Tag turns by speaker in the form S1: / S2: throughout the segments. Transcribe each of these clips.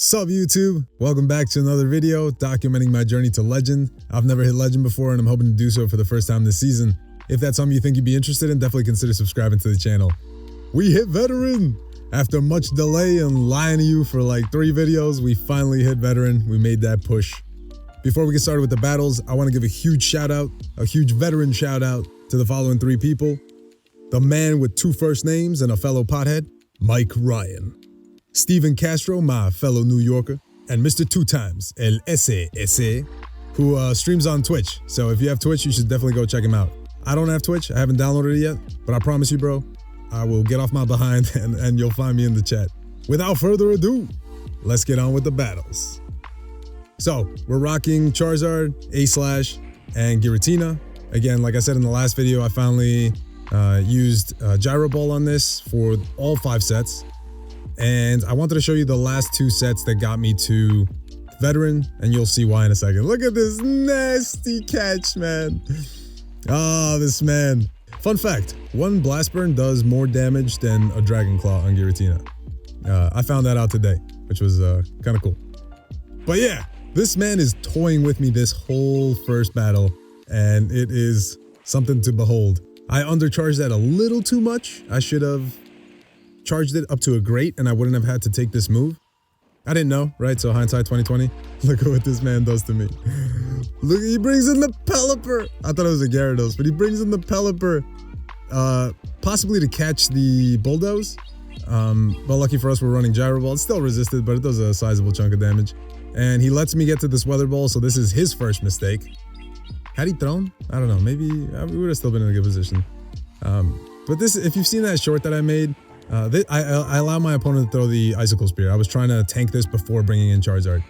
S1: Sup YouTube? Welcome back to another video documenting my journey to Legend. I've never hit Legend before and I'm hoping to do so for the first time this season. If that's something you think you'd be interested in, definitely consider subscribing to the channel. We hit Veteran! After much delay and lying to you for like 3 videos, we finally hit Veteran. We made that push. Before we get started with the battles, I want to give a huge shout out, a huge veteran shout out to the following 3 people. The man with 2 first names and a fellow pothead, Mike Ryan. Steven Castro, my fellow New Yorker, and Mr. 2 Times, El S.A., who streams on Twitch. So if you have Twitch, you should definitely go check him out. I don't have Twitch, I haven't downloaded it yet, but I promise you, bro, I will get off my behind and you'll find me in the chat. Without further ado, let's get on with the battles. So, we're rocking Charizard, A/, and Giratina. Again, like I said in the last video, I finally used Gyro Ball on this for all 5 sets. And I wanted to show you the last 2 sets that got me to Veteran, and you'll see why in a second. Look at this nasty catch, man. Oh, this man. Fun fact, 1 Blast Burn does more damage than a Dragon Claw on Giratina. I found that out today, which was kind of cool. But yeah, this man is toying with me this whole first battle, and it is something to behold. I undercharged that a little too much. I should have charged it up to a great and I wouldn't have had to take this move. I didn't know, right? So hindsight 2020. Look at what this man does to me. Look, he brings in the Pelipper. I thought it was a Gyarados, but he brings in the Pelipper, possibly to catch the Bulldoze. But lucky for us, we're running Gyro Ball. It's still resisted, but it does a sizable chunk of damage. And he lets me get to this Weather Ball, so this is his first mistake. Had he thrown? I don't know. Maybe we would have still been in a good position. But this, if you've seen that short that I made, I allow my opponent to throw the Icicle Spear. I was trying to tank this before bringing in Charizard.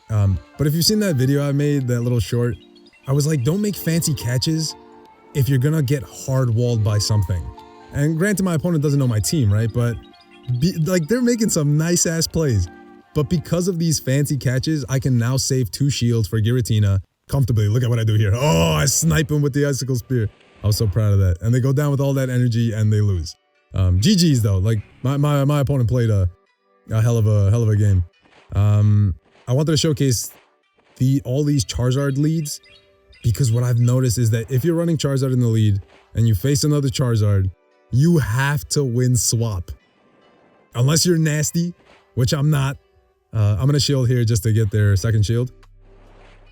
S1: But if you've seen that video I made, that little short, I was like, don't make fancy catches if you're gonna get hard-walled by something. And granted, my opponent doesn't know my team, right? But they're making some nice-ass plays. But because of these fancy catches, I can now save 2 shields for Giratina comfortably. Look at what I do here. Oh, I snipe him with the Icicle Spear. I was so proud of that. And they go down with all that energy and they lose. GG's though, like my opponent played a hell of a game. I wanted to showcase all these Charizard leads because what I've noticed is that if you're running Charizard in the lead and you face another Charizard, you have to win swap. Unless you're nasty, which I'm not. I'm gonna shield here just to get their second shield.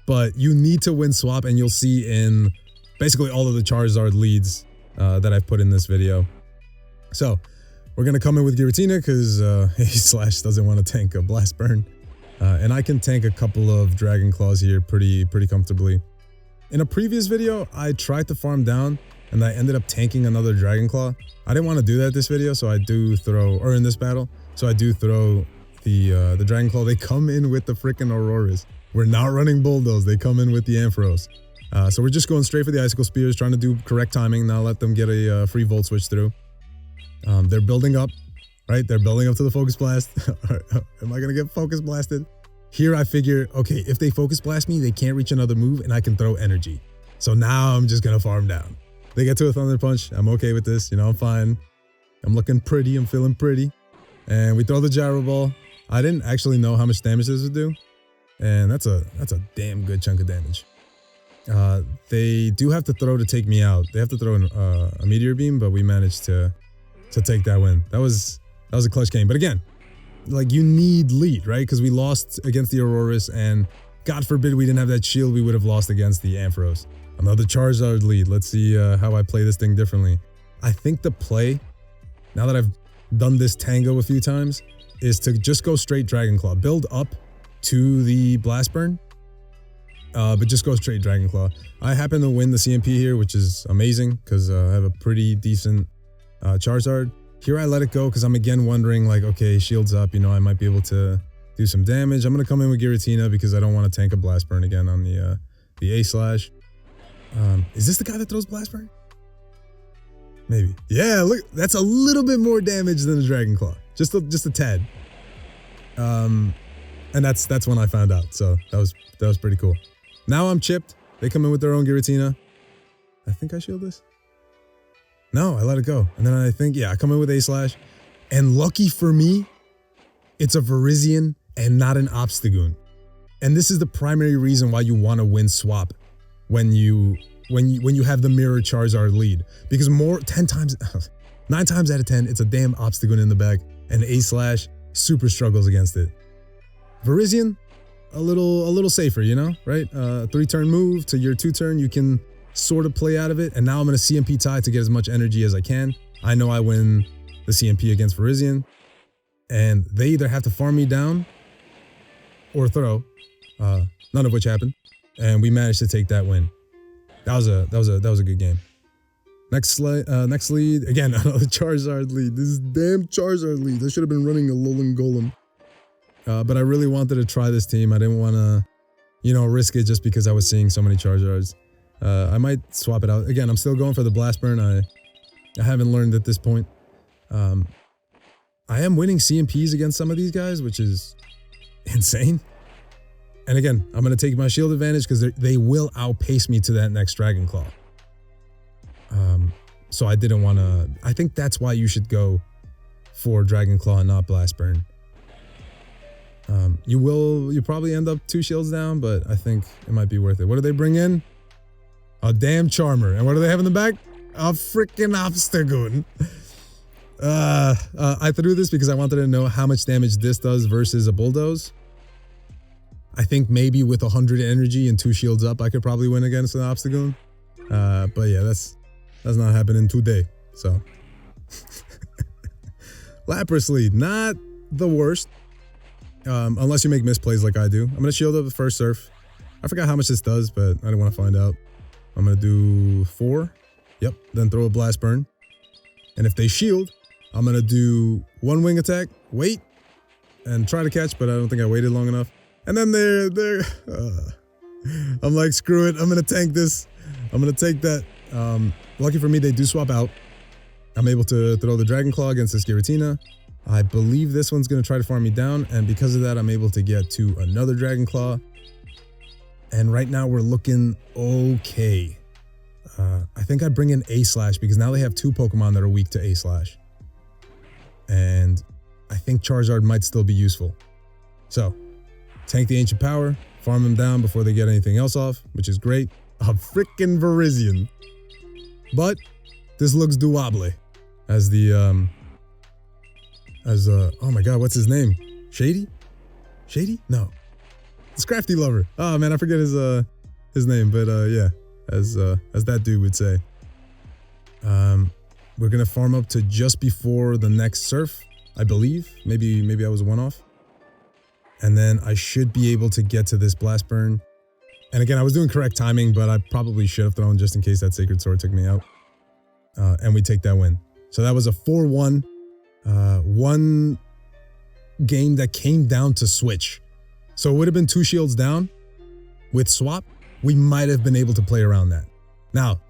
S1: But you need to win swap, and you'll see in basically all of the Charizard leads that I've put in this video. So, we're going to come in with Giratina because A/ doesn't want to tank a Blast Burn. And I can tank a couple of Dragon Claws here pretty comfortably. In a previous video, I tried to farm down and I ended up tanking another Dragon Claw. I didn't want to do that this video, so I do throw, or in this battle, so I do throw the Dragon Claw. They come in with the freaking Auroras. We're not running Bulldoze, they come in with the Ampharos. So we're just going straight for the Icicle Spears, trying to do correct timing, not let them get a free Volt Switch through. They're building up, right? They're building up to the Focus Blast. Am I going to get Focus Blasted? Here I figure, okay, if they Focus Blast me, they can't reach another move and I can throw energy. So now I'm just going to farm down. They get to a Thunder Punch. I'm okay with this. You know, I'm fine. I'm looking pretty. I'm feeling pretty. And we throw the Gyro Ball. I didn't actually know how much damage this would do. And that's a damn good chunk of damage. They do have to throw to take me out. They have to throw a Meteor Beam, but we managed to take that win. That was a clutch game. But again, like you need lead, right? Because we lost against the Auroras and God forbid we didn't have that shield, we would have lost against the Ampharos. Another Charizard lead. Let's see how I play this thing differently. I think the play, now that I've done this tango a few times, is to just go straight Dragon Claw. Build up to the Blast Burn, but just go straight Dragon Claw. I happen to win the CMP here, which is amazing because I have a pretty decent Charizard. Here I let it go because I'm again wondering like, okay, shields up, you know, I might be able to do some damage. I'm going to come in with Giratina because I don't want to tank a Blast Burn again on the A/. Is this the guy that throws Blast Burn? Maybe. Yeah, look, that's a little bit more damage than a Dragon Claw. Just a tad. And that's when I found out. So that was pretty cool. Now I'm chipped. They come in with their own Giratina. I think I shield this. No, I let it go. And then I think, yeah, I come in with A/. And lucky for me, it's a Virizion and not an Obstagoon. And this is the primary reason why you want to win swap when you have the mirror Charizard lead, because 9 times out of 10 it's a damn Obstagoon in the back, and A-Slash super struggles against it. Virizion, a little safer, you know, right? 3-turn move to your 2-turn, you can sort of play out of it. And now I'm going to CMP tie to get as much energy as I can. I know I win the CMP against Virizion, and they either have to farm me down or throw, none of which happened, and we managed to take that win. That was a good game. Next lead, again, another Charizard lead. This is damn Charizard lead. I should have been running a Alolan Golem. But I really wanted to try this team. I didn't want to, risk it just because I was seeing so many Charizards. I might swap it out. Again, I'm still going for the Blast Burn. I haven't learned at this point. I am winning CMPs against some of these guys, which is insane. And again, I'm going to take my shield advantage because they will outpace me to that next Dragon Claw. So I didn't want to... I think that's why you should go for Dragon Claw and not Blast Burn. You probably end up 2 shields down, but I think it might be worth it. What do they bring in? A damn Charmer. And what do they have in the back? A freaking Obstagoon. I threw this because I wanted to know how much damage this does versus a Bulldoze. I think maybe with 100 energy and 2 shields up, I could probably win against an Obstagoon. But yeah, that's not happening today. So Lapras lead, not the worst. Unless you make misplays like I do. I'm gonna shield up the first Surf. I forgot how much this does, but I didn't want to find out. I'm gonna do 4. Yep, then throw a Blast Burn. And if they shield, I'm gonna do 1 Wing Attack, wait, and try to catch, but I don't think I waited long enough. And then I'm like, screw it, I'm gonna tank this. I'm gonna take that. Lucky for me, they do swap out. I'm able to throw the Dragon Claw against this Giratina. I believe this one's gonna try to farm me down, and because of that, I'm able to get to another Dragon Claw. And right now we're looking okay. I think I bring in A-Slash because now they have 2 Pokemon that are weak to A-Slash. And I think Charizard might still be useful. So, tank the Ancient Power, farm them down before they get anything else off, which is great. A freaking Virizion. But this looks doable. As the, oh my god, what's his name? Shady? Shady? No. It's Crafty Lover. Oh man, I forget his name, but yeah, as that dude would say. We're gonna farm up to just before the next Surf, I believe. Maybe I was 1 off. And then I should be able to get to this Blast Burn. And again, I was doing correct timing, but I probably should have thrown just in case that Sacred Sword took me out. And we take that win. So that was a 4-1. One game that came down to switch. So it would have been 2 shields down. With swap, we might have been able to play around that. Now,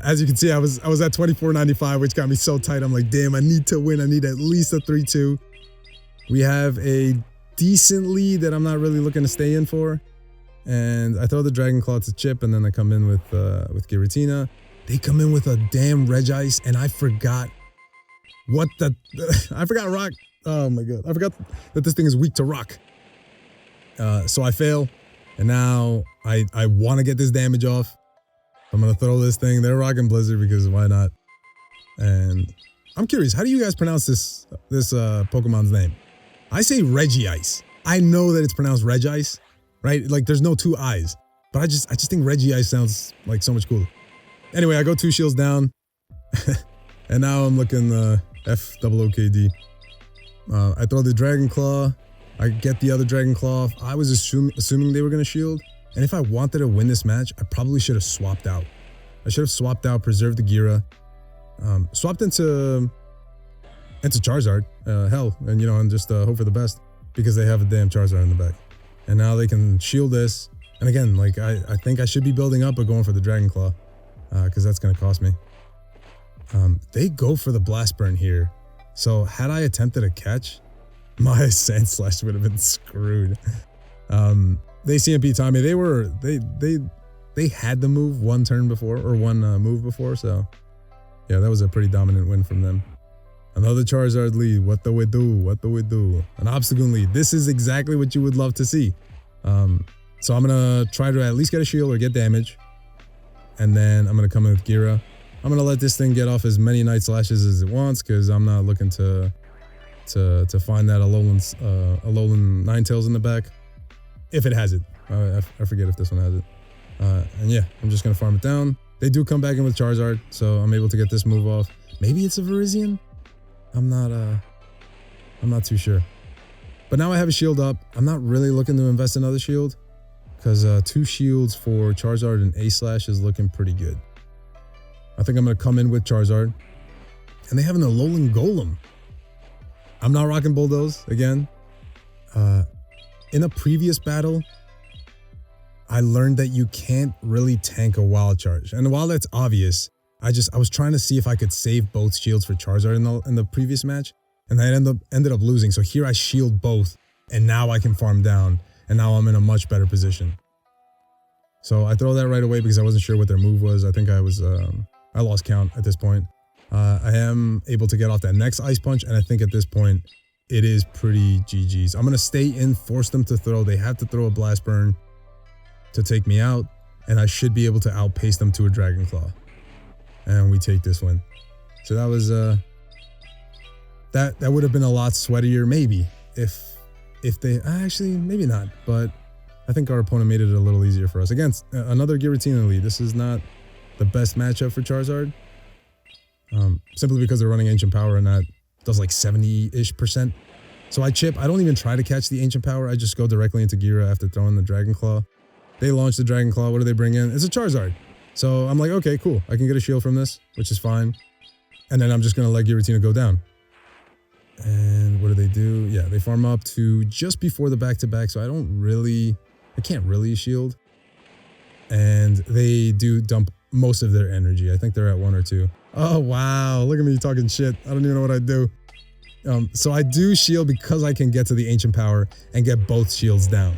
S1: as you can see, I was at 24.95, which got me so tight. I'm like, damn, I need to win. I need at least a 3-2. We have a decent lead that I'm not really looking to stay in for. And I throw the Dragon Claw to chip, and then I come in with Giratina. They come in with a damn Regice, and I forgot I forgot Rock. Oh my god. I forgot that this thing is weak to Rock. So I fail. And now I want to get this damage off. I'm going to throw this thing. They're rocking Blizzard because why not? And I'm curious, how do you guys pronounce this Pokemon's name? I say Regice. I know that it's pronounced Regice, right? Like there's no 2 I's. But I just think Regice sounds like so much cooler. Anyway, I go 2 shields down. And now I'm looking FOOKD. I throw the Dragon Claw. I get the other Dragon Claw. I was assuming they were going to shield. And if I wanted to win this match, I probably should have swapped out. I should have swapped out, preserved the Gira. Swapped into Charizard. Hell, and and just hope for the best. Because they have a damn Charizard in the back. And now they can shield this. And again, like I think I should be building up but going for the Dragon Claw. Because that's going to cost me. They go for the Blast Burn here. So had I attempted a catch, my Sand Slash would have been screwed. They CMP Tommy. They had the move 1 turn before or 1 move before. So yeah, that was a pretty dominant win from them. Another Charizard lead. What do we do? What do we do? An Obstagoon lead. This is exactly what you would love to see. So I'm going to try to at least get a shield or get damage. And then I'm going to come in with Gira. I'm going to let this thing get off as many Night Slashes as it wants because I'm not looking to find that Alolan Ninetales in the back. If it has it. I forget if this one has it. And yeah, I'm just going to farm it down. They do come back in with Charizard, so I'm able to get this move off. Maybe it's a Virizion? I'm not too sure. But now I have a shield up. I'm not really looking to invest another shield because 2 shields for Charizard and A-Slash is looking pretty good. I think I'm going to come in with Charizard. And they have an Alolan Golem. I'm not rocking Bulldoze again. In a previous battle, I learned that you can't really tank a Wild Charge. And while that's obvious, I was trying to see if I could save both shields for Charizard in the previous match. And I ended up losing. So here I shield both. And now I can farm down. And now I'm in a much better position. So I throw that right away because I wasn't sure what their move was. I think I lost count at this point. I am able to get off that next Ice Punch. And I think at this point, it is pretty GG's. I'm going to stay in, force them to throw. They have to throw a Blast Burn to take me out. And I should be able to outpace them to a Dragon Claw. And we take this win. So that was that would have been a lot sweatier maybe if they actually maybe not, but I think our opponent made it a little easier for us. Against another Giratina lead. This is not the best matchup for Charizard. Simply because they're running Ancient Power and that does like 70-ish%. So I chip. I don't even try to catch the Ancient Power. I just go directly into Gira after throwing the Dragon Claw. They launch the Dragon Claw. What do they bring in? It's a Charizard. So I'm like, okay, cool. I can get a shield from this, which is fine. And then I'm just going to let Giratina go down. And what do? Yeah, they farm up to just before the back-to-back, so I can't really shield. And they do dump most of their energy. I think they're at 1 or 2. Oh, wow. Look at me talking shit. I don't even know what I do. So I do shield because I can get to the Ancient Power and get both shields down.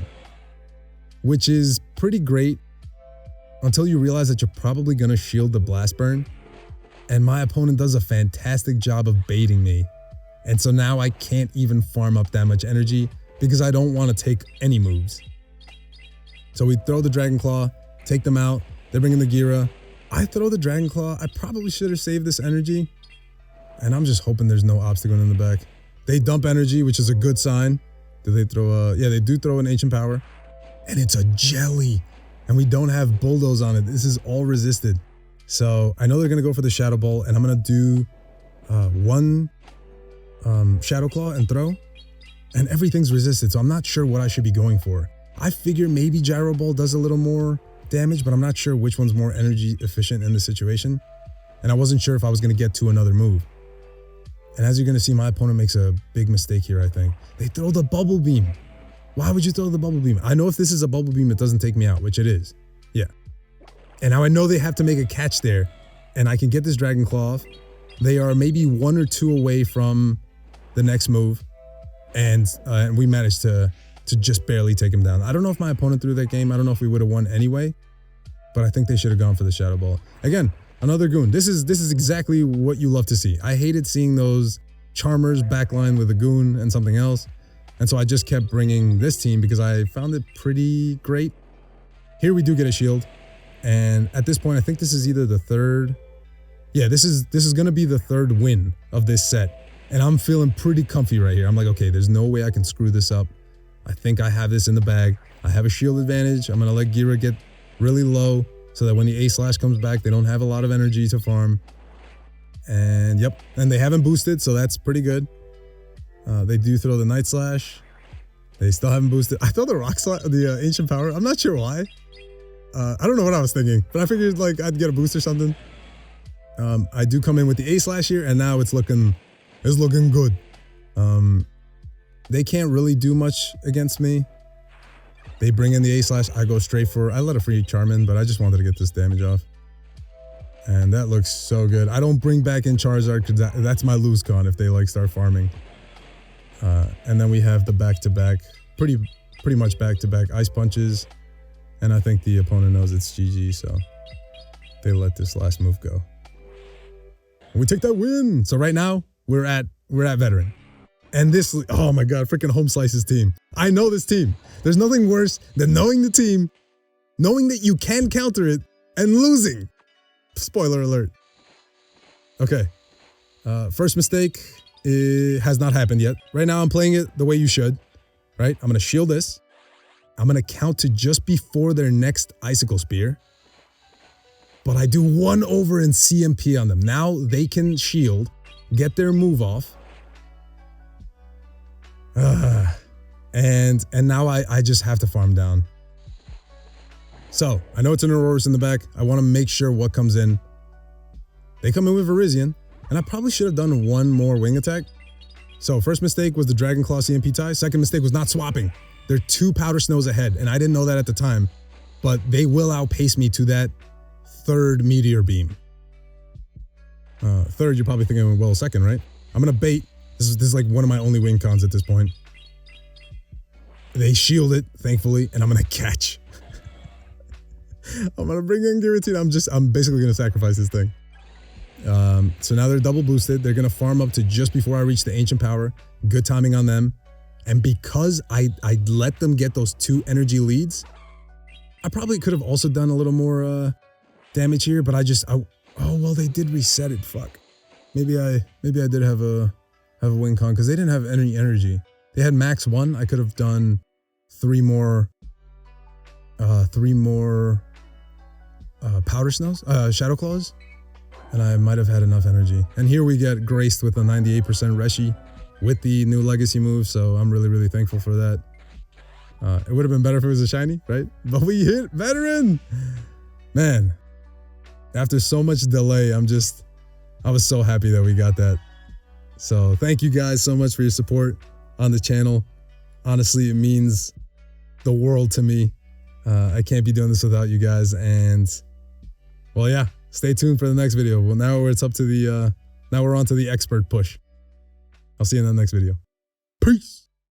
S1: Which is pretty great until you realize that you're probably going to shield the Blast Burn. And my opponent does a fantastic job of baiting me. And so now I can't even farm up that much energy because I don't want to take any moves. So we throw the Dragon Claw, take them out. They bring in the Gira. I throw the Dragon Claw. I probably should have saved this energy. And I'm just hoping there's no Obstacle in the back. They dump energy, which is a good sign. Do they throw yeah, they do throw an Ancient Power. And it's a Jelly. And we don't have Bulldoze on it. This is all resisted. So I know they're going to go for the Shadow Ball. And I'm going to do one Shadow Claw and throw. And everything's resisted. So I'm not sure what I should be going for. I figure maybe Gyro Ball does a little more damage, but I'm not sure which one's more energy efficient in the situation. And I wasn't sure if I was going to get to another move. And as you're going to see, my opponent makes a big mistake here, I think. They throw the Bubble Beam. Why would you throw the Bubble Beam? I know if this is a Bubble Beam, it doesn't take me out, which it is. Yeah. And now I know they have to make a catch there. And I can get this Dragon Claw off. They are maybe 1 or 2 away from the next move. And we managed to just barely take him down. I don't know if my opponent threw that game. I don't know if we would have won anyway. But I think they should have gone for the Shadow Ball. Again, another Goon. This is exactly what you love to see. I hated seeing those Charmers backline with a Goon and something else. And so I just kept bringing this team because I found it pretty great. Here we do get a shield. And at this point, I think this is either the third. Yeah, this is going to be the third win of this set. And I'm feeling pretty comfy right here. I'm like, okay, there's no way I can screw this up. I think I have this in the bag. I have a shield advantage. I'm going to let Gira get really low so that when the A-Slash comes back, they don't have a lot of energy to farm. And yep, and they haven't boosted, so that's pretty good. They do throw the Night Slash. They still haven't boosted. I throw the Rock Slash, the Ancient Power. I'm not sure why. I don't know what I was thinking, but I figured like I'd get a boost or something. I do come in with the A-Slash here, and now it's looking good. They can't really do much against me. They bring in the A-Slash. I go straight for. I let a free Charm in, but I just wanted to get this damage off. And that looks so good. I don't bring back in Charizard because that's my lose con if they like start farming. And then we have the back-to-back, pretty much back-to-back Ice Punches. And I think the opponent knows it's GG, so they let this last move go. And we take that win. So right now, we're at veteran. And this, oh my God, freaking Home Slice's team. I know this team. There's nothing worse than knowing the team, knowing that you can counter it, and losing. Spoiler alert. Okay. First mistake has not happened yet. Right now I'm playing it the way you should, right? I'm going to shield this. I'm going to count to just before their next Icicle Spear. But I do 1 over in CMP on them. Now they can shield, get their move off. And now I just have to farm down. So, I know it's an Aurorus in the back. I want to make sure what comes in. They come in with Virizion, and I probably should have done 1 more wing attack. So, first mistake was the Dragon Claw CMP tie. Second mistake was not swapping. They're 2 Powder Snows ahead, and I didn't know that at the time. But they will outpace me to that 3rd Meteor Beam. 3rd, you're probably thinking, well, 2nd, right? I'm going to bait. This is like one of my only win cons at this point. They shield it, thankfully, and I'm going to catch. I'm going to bring in Giratina. I'm basically going to sacrifice this thing. So now they're double boosted. They're going to farm up to just before I reach the Ancient Power. Good timing on them. And because I let them get those 2 energy leads, I probably could have also done a little more damage here, but oh, well, they did reset it. Fuck. Maybe I did have a win con because they didn't have any energy. They had max 1. I could have done 3 more Powder Snows, Shadow Claws, and I might have had enough energy. And here we get graced with a 98% Reshi with the new legacy move, so I'm really, really thankful for that. It would have been better if it was a shiny, right? But we hit veteran! Man, after so much delay, I was so happy that we got that. So thank you guys so much for your support on the channel. Honestly, it means the world to me. I can't be doing this without you guys. And well, yeah, stay tuned for the next video. Well, now we're on to the expert push. I'll see you in the next video. Peace.